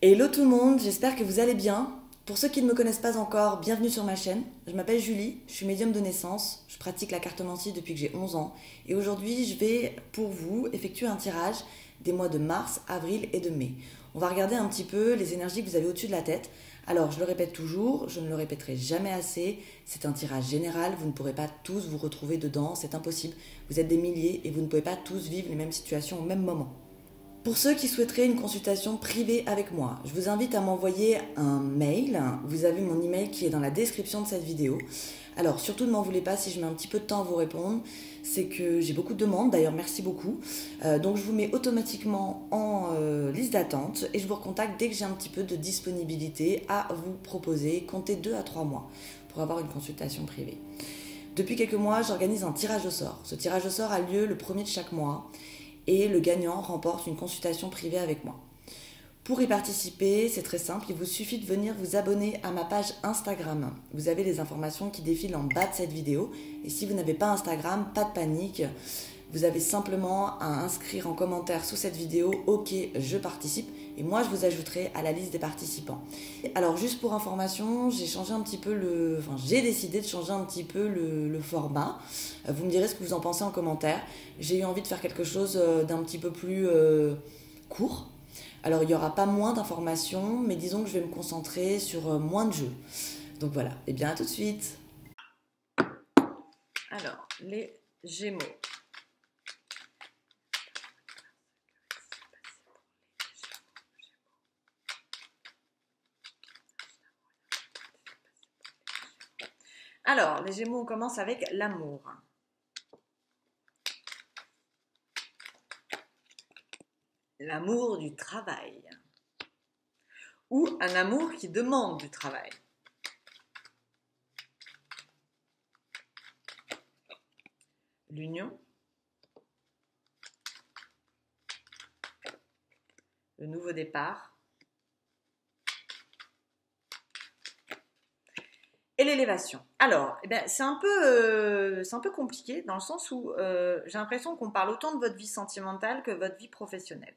Hello tout le monde, j'espère que vous allez bien. Pour ceux qui ne me connaissent pas encore, bienvenue sur ma chaîne. Je m'appelle Julie, je suis médium de naissance, je pratique la cartomancie depuis que j'ai 11 ans et aujourd'hui je vais pour vous effectuer un tirage des mois de mars, avril et de mai. On va regarder un petit peu les énergies que vous avez au-dessus de la tête. Alors je le répète toujours, je ne le répéterai jamais assez, c'est un tirage général, vous ne pourrez pas tous vous retrouver dedans, c'est impossible. Vous êtes des milliers et vous ne pouvez pas tous vivre les mêmes situations au même moment. Pour ceux qui souhaiteraient une consultation privée avec moi, je vous invite à m'envoyer un mail. Vous avez mon email qui est dans la description de cette vidéo. Alors surtout ne m'en voulez pas si je mets un petit peu de temps à vous répondre. C'est que j'ai beaucoup de demandes, d'ailleurs merci beaucoup. Donc je vous mets automatiquement en liste d'attente et je vous recontacte dès que j'ai un petit peu de disponibilité à vous proposer. Comptez 2 à 3 mois pour avoir une consultation privée. Depuis quelques mois, j'organise un tirage au sort. Ce tirage au sort a lieu le premier de chaque mois et le gagnant remporte une consultation privée avec moi. Pour y participer, c'est très simple, il vous suffit de venir vous abonner à ma page Instagram. Vous avez les informations qui défilent en bas de cette vidéo. Et si vous n'avez pas Instagram, pas de panique. Vous avez simplement à inscrire en commentaire sous cette vidéo « Ok, je participe » et moi je vous ajouterai à la liste des participants. Alors juste pour information, j'ai décidé de changer un petit peu le format. Vous me direz ce que vous en pensez en commentaire. J'ai eu envie de faire quelque chose d'un petit peu plus court. Alors il n'y aura pas moins d'informations, mais disons que je vais me concentrer sur moins de jeux. Donc voilà, et bien à tout de suite. Alors, les Gémeaux. Alors, les Gémeaux, on commence avec l'amour. L'amour du travail. Ou un amour qui demande du travail. L'union. Le nouveau départ. Et l'élévation. Alors, c'est un peu compliqué dans le sens où j'ai l'impression qu'on parle autant de votre vie sentimentale que votre vie professionnelle.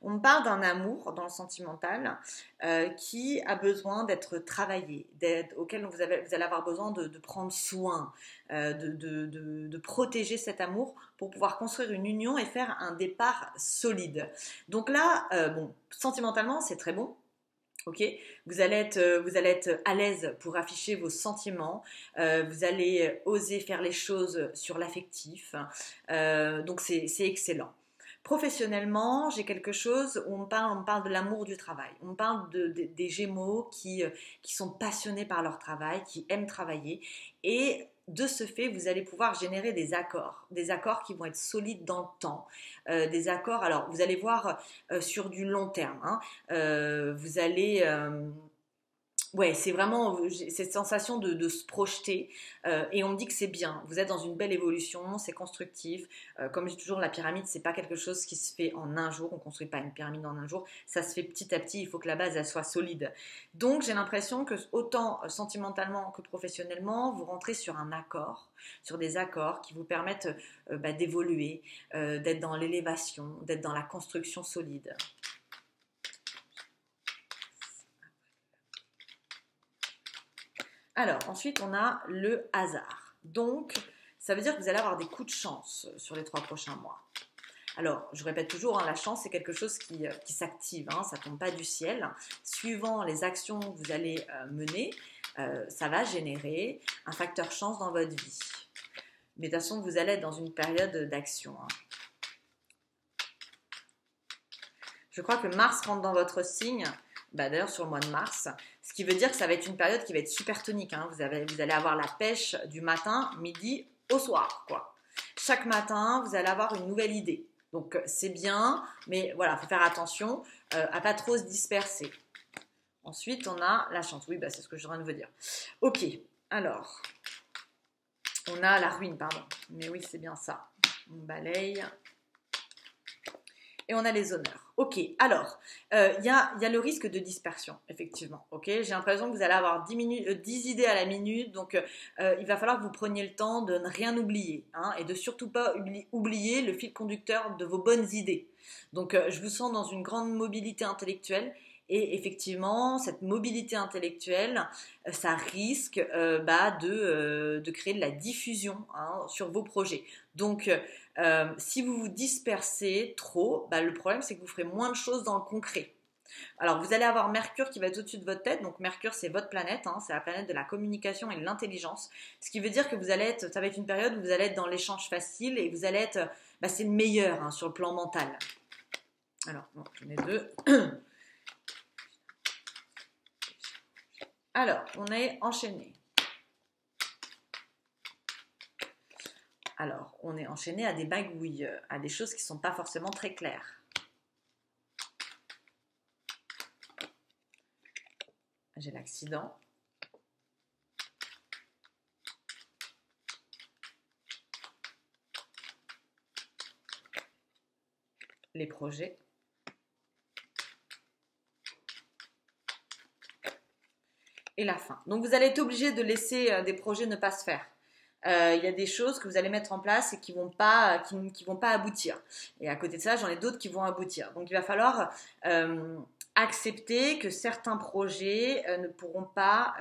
On me parle d'un amour dans le sentimental qui a besoin d'être travaillé, auquel vous allez avoir besoin de prendre soin, de protéger cet amour pour pouvoir construire une union et faire un départ solide. Donc là, sentimentalement, c'est très bon. Ok, vous allez être à l'aise pour afficher vos sentiments, vous allez oser faire les choses sur l'affectif, donc c'est excellent. Professionnellement, j'ai quelque chose où on me parle de l'amour du travail. On me parle des Gémeaux qui sont passionnés par leur travail, qui aiment travailler. Et de ce fait, vous allez pouvoir générer des accords qui vont être solides dans le temps. Des accords, alors vous allez voir sur du long terme. Hein. Vous allez... Ouais, c'est vraiment cette sensation de se projeter et on me dit que c'est bien. Vous êtes dans une belle évolution, c'est constructif. Comme je dis toujours, la pyramide, c'est pas quelque chose qui se fait en un jour. On construit pas une pyramide en un jour. Ça se fait petit à petit. Il faut que la base elle soit solide. Donc j'ai l'impression que autant sentimentalement que professionnellement, vous rentrez sur un accord, sur des accords qui vous permettent d'évoluer, d'être dans l'élévation, d'être dans la construction solide. Alors, ensuite, on a le hasard. Donc, ça veut dire que vous allez avoir des coups de chance sur les 3 prochains mois. Alors, je répète toujours, hein, la chance, c'est quelque chose qui s'active, hein, ça ne tombe pas du ciel. Suivant les actions que vous allez mener, ça va générer un facteur chance dans votre vie. Mais de toute façon, vous allez être dans une période d'action. Hein. Je crois que Mars rentre dans votre signe, d'ailleurs sur le mois de mars, ce qui veut dire que ça va être une période qui va être super tonique. Hein. Vous allez avoir la pêche du matin, midi au soir, quoi. Chaque matin, vous allez avoir une nouvelle idée. Donc c'est bien, mais voilà, il faut faire attention à pas trop se disperser. Ensuite, on a la chance. Oui, c'est ce que je viens de vous dire. Ok, alors, on a la ruine, pardon. Mais oui, c'est bien ça. On balaye. Et on a les honneurs. Ok, alors, y a le risque de dispersion, effectivement. Ok, j'ai l'impression que vous allez avoir 10 idées à la minute, donc il va falloir que vous preniez le temps de ne rien oublier, hein, et de surtout pas oublier le fil conducteur de vos bonnes idées. Donc, je vous sens dans une grande mobilité intellectuelle Et effectivement, cette mobilité intellectuelle, ça risque de créer de la diffusion sur vos projets. Donc, si vous vous dispersez trop, le problème c'est que vous ferez moins de choses dans le concret. Alors, vous allez avoir Mercure qui va être au-dessus de votre tête. Donc, Mercure, c'est votre planète. C'est la planète de la communication et de l'intelligence. Ce qui veut dire que ça va être une période où vous allez être dans l'échange facile et vous allez être, c'est le meilleur sur le plan mental. Alors, bon, j'en ai deux. Alors, on est enchaîné. Alors, on est enchaîné à des magouilles, à des choses qui ne sont pas forcément très claires. J'ai l'accident. Les projets. Et la fin. Donc, vous allez être obligé de laisser des projets ne pas se faire. Il y a des choses que vous allez mettre en place et qui vont pas aboutir. Et à côté de ça, j'en ai d'autres qui vont aboutir. Donc, il va falloir accepter que certains projets ne pourront pas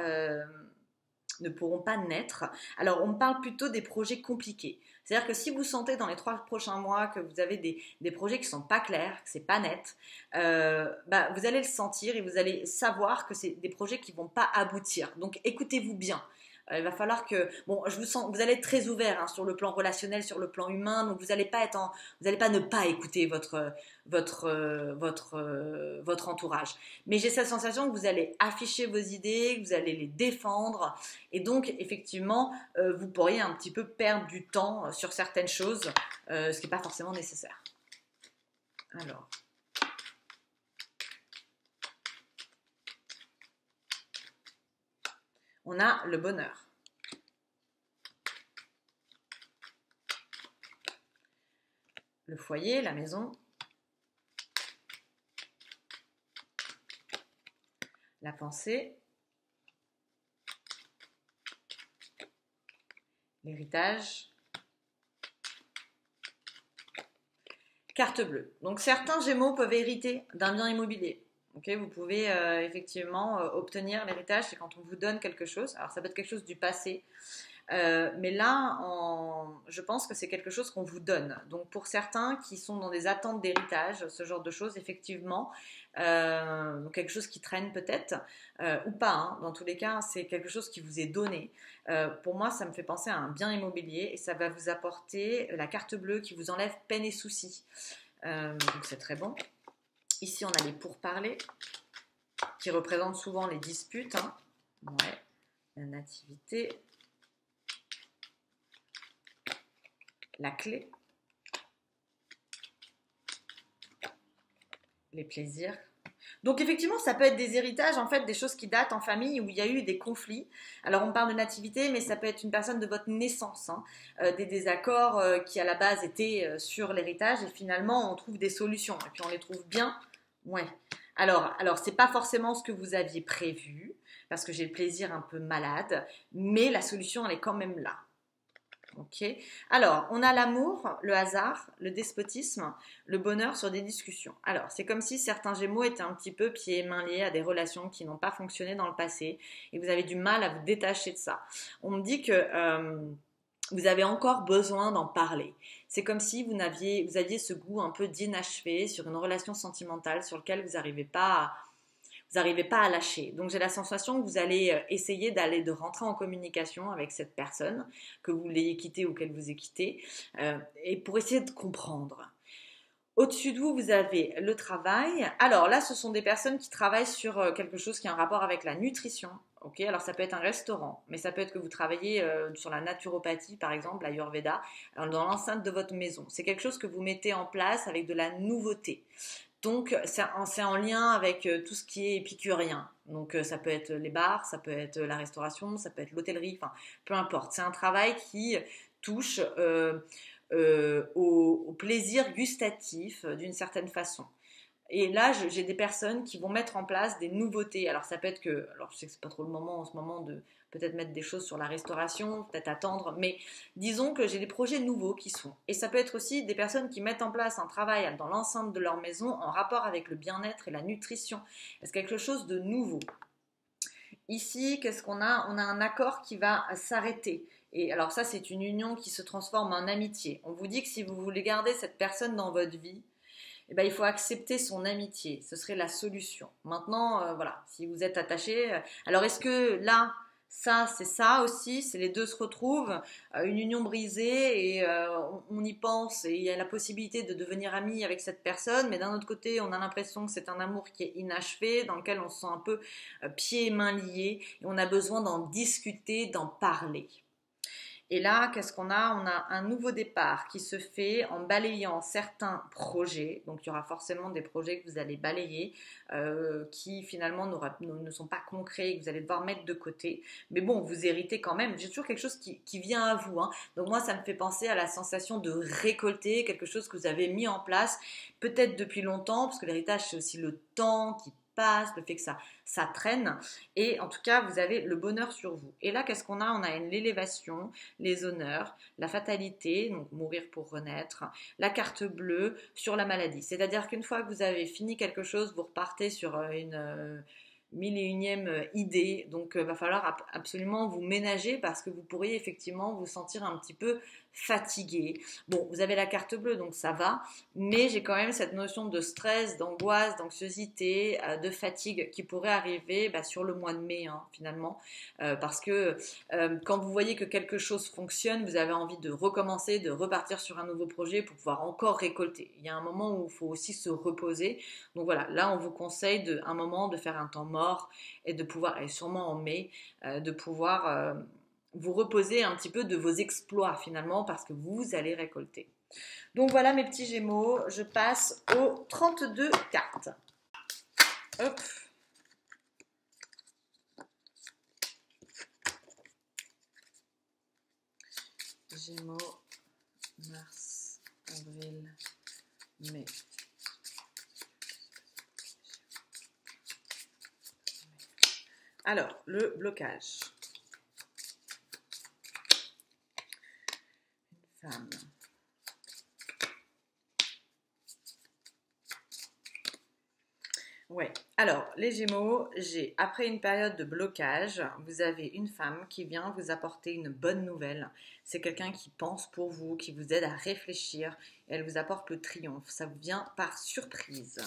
naître. Alors, on parle plutôt des projets compliqués. C'est-à-dire que si vous sentez dans les 3 prochains mois que vous avez des projets qui ne sont pas clairs, que ce n'est pas net, vous allez le sentir et vous allez savoir que c'est des projets qui ne vont pas aboutir. Donc, écoutez-vous bien. Il va falloir que, je vous sens, vous allez être très ouvert sur le plan relationnel, sur le plan humain, donc vous n'allez pas ne pas écouter votre entourage. Mais j'ai cette sensation que vous allez afficher vos idées, que vous allez les défendre, et donc effectivement, vous pourriez un petit peu perdre du temps sur certaines choses, ce qui n'est pas forcément nécessaire. Alors. On a le bonheur. Le foyer, la maison. La pensée. L'héritage. Carte bleue. Donc certains Gémeaux peuvent hériter d'un bien immobilier. Okay, vous pouvez effectivement obtenir l'héritage, c'est quand on vous donne quelque chose. Alors ça peut être quelque chose du passé, mais là, je pense que c'est quelque chose qu'on vous donne. Donc pour certains qui sont dans des attentes d'héritage, ce genre de choses, effectivement, donc quelque chose qui traîne peut-être, ou pas, dans tous les cas, c'est quelque chose qui vous est donné. Pour moi, ça me fait penser à un bien immobilier et ça va vous apporter la carte bleue qui vous enlève peine et soucis. Donc c'est très bon. Ici, on a les pourparlers qui représentent souvent les disputes. Ouais. La nativité. La clé. Les plaisirs. Donc effectivement, ça peut être des héritages, en fait, des choses qui datent en famille où il y a eu des conflits. Alors on parle de nativité, mais ça peut être une personne de votre naissance, des désaccords qui à la base étaient sur l'héritage et finalement on trouve des solutions et puis on les trouve bien. Ouais. Alors c'est pas forcément ce que vous aviez prévu parce que j'ai le plaisir un peu malade, mais la solution elle est quand même là. Ok. Alors, on a l'amour, le hasard, le despotisme, le bonheur sur des discussions. Alors, c'est comme si certains Gémeaux étaient un petit peu pieds et mains liés à des relations qui n'ont pas fonctionné dans le passé et vous avez du mal à vous détacher de ça. On me dit que vous avez encore besoin d'en parler. C'est comme si vous aviez ce goût un peu d'inachevé sur une relation sentimentale sur laquelle vous n'arrivez pas à lâcher. Donc j'ai la sensation que vous allez essayer de rentrer en communication avec cette personne, que vous l'ayez quittée ou qu'elle vous ait quitté, et pour essayer de comprendre. Au-dessus de vous, vous avez le travail. Alors là, ce sont des personnes qui travaillent sur quelque chose qui a un rapport avec la nutrition. Okay, alors ça peut être un restaurant, mais ça peut être que vous travaillez sur la naturopathie, par exemple, l'Ayurveda, dans l'enceinte de votre maison. C'est quelque chose que vous mettez en place avec de la nouveauté. Donc, c'est en lien avec tout ce qui est épicurien. Donc, ça peut être les bars, ça peut être la restauration, ça peut être l'hôtellerie, enfin, peu importe. C'est un travail qui touche au plaisir gustatif d'une certaine façon. Et là, j'ai des personnes qui vont mettre en place des nouveautés. Alors, ça peut être alors je sais que c'est pas trop le moment en ce moment de peut-être mettre des choses sur la restauration, peut-être attendre, mais disons que j'ai des projets nouveaux qui sont. Et ça peut être aussi des personnes qui mettent en place un travail dans l'enceinte de leur maison en rapport avec le bien-être et la nutrition. Est-ce quelque chose de nouveau? Ici, qu'est-ce qu'on a? On a un accord qui va s'arrêter. Et alors ça, c'est une union qui se transforme en amitié. On vous dit que si vous voulez garder cette personne dans votre vie, eh ben, il faut accepter son amitié. Ce serait la solution. Maintenant, voilà, si vous êtes attaché, alors est-ce que là, ça, c'est ça aussi, c'est les deux se retrouvent, une union brisée et on y pense et il y a la possibilité de devenir ami avec cette personne, mais d'un autre côté, on a l'impression que c'est un amour qui est inachevé, dans lequel on se sent un peu pieds et mains liés et on a besoin d'en discuter, d'en parler. Et là, qu'est-ce qu'on a? On a un nouveau départ qui se fait en balayant certains projets. Donc, il y aura forcément des projets que vous allez balayer qui finalement ne sont pas concrets et que vous allez devoir mettre de côté. Mais bon, vous héritez quand même. J'ai toujours quelque chose qui vient à vous. Hein. Donc, moi, ça me fait penser à la sensation de récolter quelque chose que vous avez mis en place, peut-être depuis longtemps, parce que l'héritage, c'est aussi le temps qui passe, le fait que ça traîne, et en tout cas vous avez le bonheur sur vous. Et là qu'est-ce qu'on a? On a l'élévation, les honneurs, la fatalité, donc mourir pour renaître, la carte bleue sur la maladie, c'est-à-dire qu'une fois que vous avez fini quelque chose, vous repartez sur une mille et unième idée, donc va falloir absolument vous ménager parce que vous pourriez effectivement vous sentir un petit peu fatigué. Bon, vous avez la carte bleue, donc ça va, mais j'ai quand même cette notion de stress, d'angoisse, d'anxiosité, de fatigue qui pourrait arriver sur le mois de mai, hein, finalement, parce que quand vous voyez que quelque chose fonctionne, vous avez envie de recommencer, de repartir sur un nouveau projet pour pouvoir encore récolter. Il y a un moment où il faut aussi se reposer, donc voilà, là on vous conseille un moment de faire un temps mort et de pouvoir, et sûrement en mai, de pouvoir vous reposer un petit peu de vos exploits finalement parce que vous allez récolter. Donc voilà mes petits Gémeaux, je passe aux 32 cartes. Hop. Gémeaux, mars, avril, mai. Alors, le blocage. Une femme. Ouais. Alors, les Gémeaux, après une période de blocage, vous avez une femme qui vient vous apporter une bonne nouvelle. C'est quelqu'un qui pense pour vous, qui vous aide à réfléchir. Et elle vous apporte le triomphe. Ça vous vient par surprise.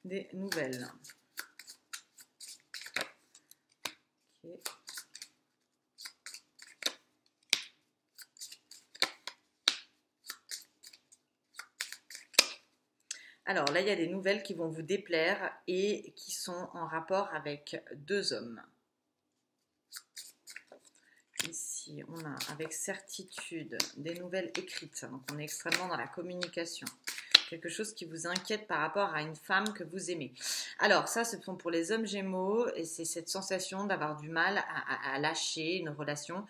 Des nouvelles. Okay. Alors là, il y a des nouvelles qui vont vous déplaire et qui sont en rapport avec deux hommes. Ici, on a avec certitude des nouvelles écrites. Donc, on est extrêmement dans la communication. Quelque chose qui vous inquiète par rapport à une femme que vous aimez. Alors ça, ce sont pour les hommes Gémeaux et c'est cette sensation d'avoir du mal à lâcher une relation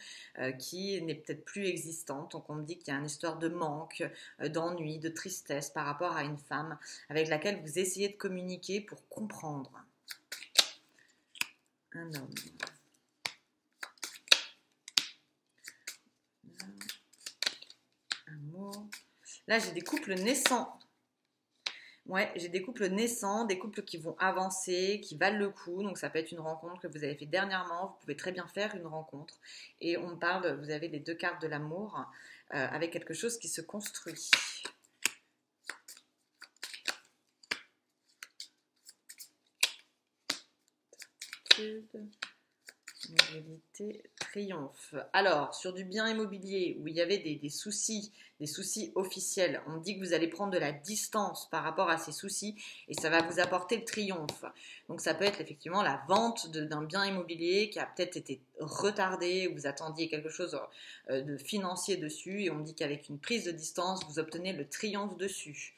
qui n'est peut-être plus existante. Donc on me dit qu'il y a une histoire de manque, d'ennui, de tristesse par rapport à une femme avec laquelle vous essayez de communiquer pour comprendre. Un homme. Amour. Là, j'ai des couples naissants. Ouais, j'ai des couples naissants, des couples qui vont avancer, qui valent le coup. Donc ça peut être une rencontre que vous avez fait dernièrement. Vous pouvez très bien faire une rencontre. Et on parle, vous avez les deux cartes de l'amour avec quelque chose qui se construit. Mobilité, triomphe. Alors, sur du bien immobilier où il y avait des soucis officiels, on dit que vous allez prendre de la distance par rapport à ces soucis et ça va vous apporter le triomphe. Donc, ça peut être effectivement la vente d'un bien immobilier qui a peut-être été retardé, vous attendiez quelque chose de financier dessus et on dit qu'avec une prise de distance, vous obtenez le triomphe dessus.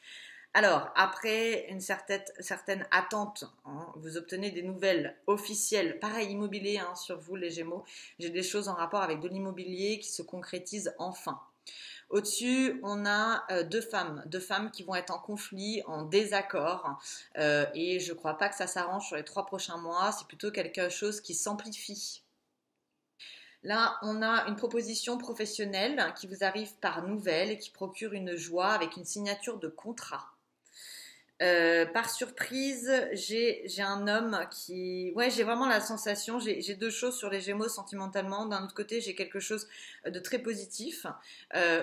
Alors, après une certaine attente, hein, vous obtenez des nouvelles officielles, pareil immobilier sur vous les Gémeaux. J'ai des choses en rapport avec de l'immobilier qui se concrétisent enfin. Au-dessus, on a deux femmes qui vont être en conflit, en désaccord, et je ne crois pas que ça s'arrange sur les 3 prochains mois, c'est plutôt quelque chose qui s'amplifie. Là, on a une proposition professionnelle qui vous arrive par nouvelle et qui procure une joie avec une signature de contrat. Par surprise, j'ai un homme qui... Ouais, j'ai vraiment la sensation, j'ai deux choses sur les Gémeaux sentimentalement. D'un autre côté, j'ai quelque chose de très positif,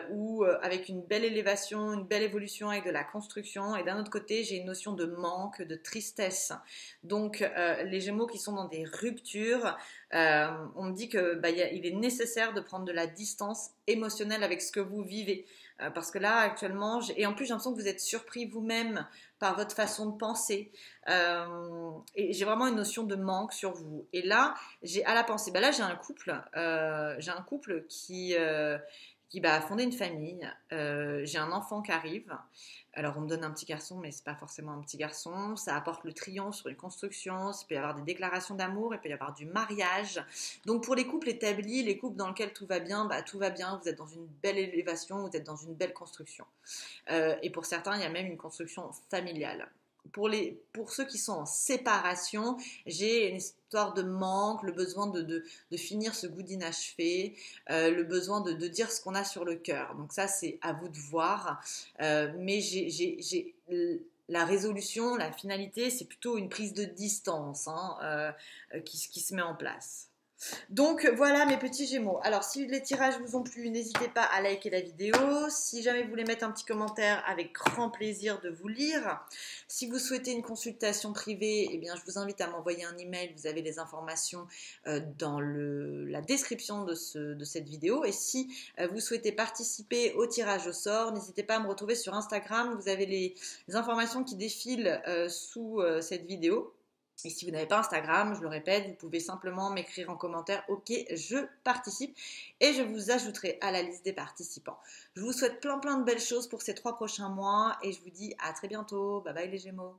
où avec une belle élévation, une belle évolution avec de la construction. Et d'un autre côté, j'ai une notion de manque, de tristesse. Donc, les Gémeaux qui sont dans des ruptures, on me dit que il est nécessaire de prendre de la distance émotionnelle avec ce que vous vivez. Parce que là, actuellement, et en plus, j'ai l'impression que vous êtes surpris vous-même par votre façon de penser. Et j'ai vraiment une notion de manque sur vous. Et là, j'ai à la pensée, là, j'ai un couple qui a fondé une famille. J'ai un enfant qui arrive. Alors, on me donne un petit garçon, mais c'est pas forcément un petit garçon. Ça apporte le triomphe sur une construction. Il peut y avoir des déclarations d'amour, il peut y avoir du mariage. Donc, pour les couples établis, les couples dans lesquels tout va bien, tout va bien. Vous êtes dans une belle élévation, vous êtes dans une belle construction. Et pour certains, il y a même une construction familiale. Pour ceux qui sont en séparation, j'ai une histoire de manque, le besoin de finir ce goût d'inachevé, le besoin de dire ce qu'on a sur le cœur. Donc ça, c'est à vous de voir. Mais j'ai la résolution, la finalité, c'est plutôt une prise de distance qui se met en place. Donc voilà mes petits Gémeaux. Alors si les tirages vous ont plu, n'hésitez pas à liker la vidéo. Si jamais vous voulez mettre un petit commentaire, avec grand plaisir de vous lire. Si vous souhaitez une consultation privée, eh bien je vous invite à m'envoyer un email. Vous avez les informations dans la description de cette vidéo. Et si vous souhaitez participer au tirage au sort, n'hésitez pas à me retrouver sur Instagram. Vous avez les informations qui défilent sous cette vidéo. Et si vous n'avez pas Instagram, je le répète, vous pouvez simplement m'écrire en commentaire « Ok, je participe » et je vous ajouterai à la liste des participants. Je vous souhaite plein de belles choses pour ces 3 prochains mois et je vous dis à très bientôt. Bye bye les Gémeaux.